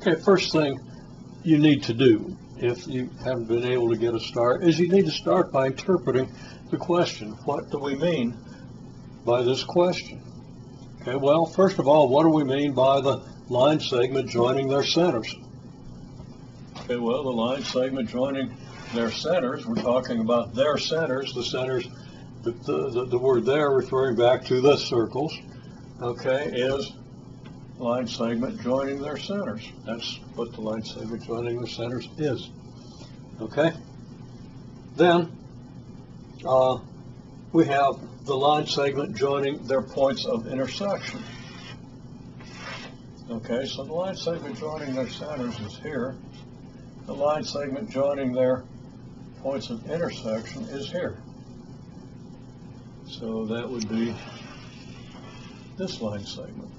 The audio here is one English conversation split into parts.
Okay, first thing you need to do, if you haven't been able to get a start, is you need to start by interpreting the question. What do we mean by this question? Okay, well, first of all, what do we mean by the line segment joining their centers? Okay, well, the line segment joining their centers, we're talking about their centers, the centers, the word there referring back to the circles, okay, is line segment joining their centers. That's what the line segment joining their centers is. Okay? Then we have the line segment joining their points of intersection. Okay, so the line segment joining their centers is here. The line segment joining their points of intersection is here. So that would be this line segment.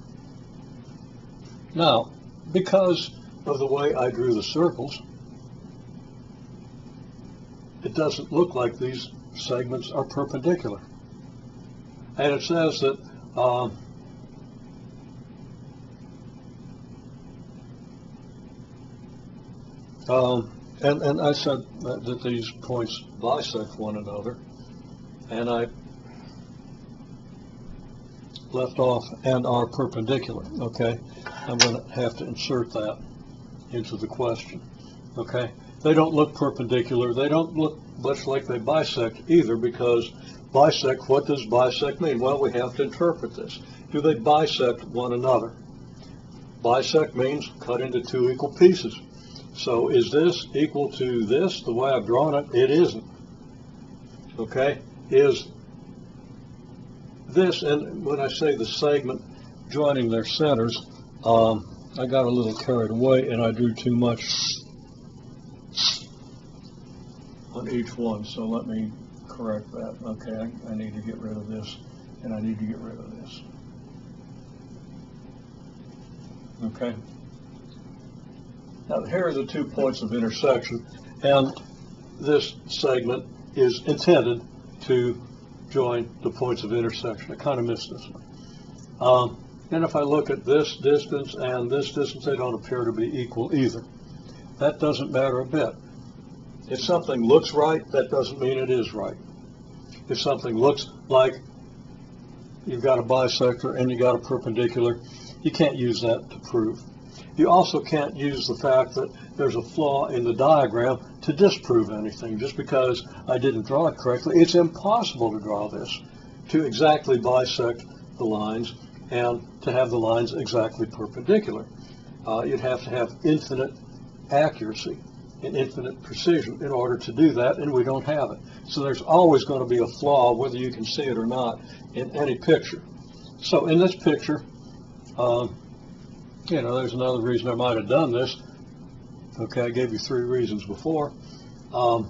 Now, because of the way I drew the circles, it doesn't look like these segments are perpendicular. And it says that and I said that these points bisect one another, and I left off and are perpendicular. Okay, I'm going to have to insert that into the question. Okay, they don't look perpendicular. They don't look much like they bisect either, because bisect, what does bisect mean? Well, we have to interpret this. Do they bisect one another? Bisect means cut into two equal pieces. So is this equal to this the way I've drawn it? It isn't. Okay, is this, and when I say the segment joining their centers, I got a little carried away and I drew too much on each one, so let me correct that. Okay, I need to get rid of this, and I need to get rid of this. Okay. Now here are the 2 points of intersection, and this segment is intended to join the points of intersection. I kind of missed this one. And if I look at this distance and this distance, they don't appear to be equal either. That doesn't matter a bit. If something looks right, that doesn't mean it is right. If something looks like you've got a bisector and you got a perpendicular, you can't use that to prove. You also can't use the fact that there's a flaw in the diagram to disprove anything. Just because I didn't draw it correctly, it's impossible to draw this, to exactly bisect the lines and to have the lines exactly perpendicular. You'd have to have infinite accuracy and infinite precision in order to do that, and we don't have it. So there's always going to be a flaw, whether you can see it or not, in any picture. So in this picture, you know, there's another reason I might have done this. Okay, I gave you 3 reasons before. The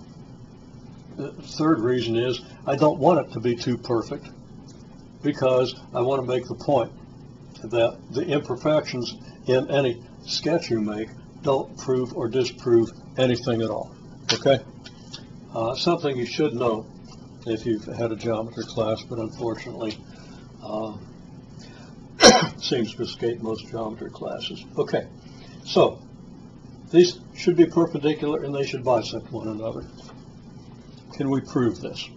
third reason is I don't want it to be too perfect, because I want to make the point that the imperfections in any sketch you make don't prove or disprove anything at all. Okay? Something you should know if you've had a geometry class, but unfortunately seems to escape most geometry classes. Okay, so these should be perpendicular and they should bisect one another. Can we prove this?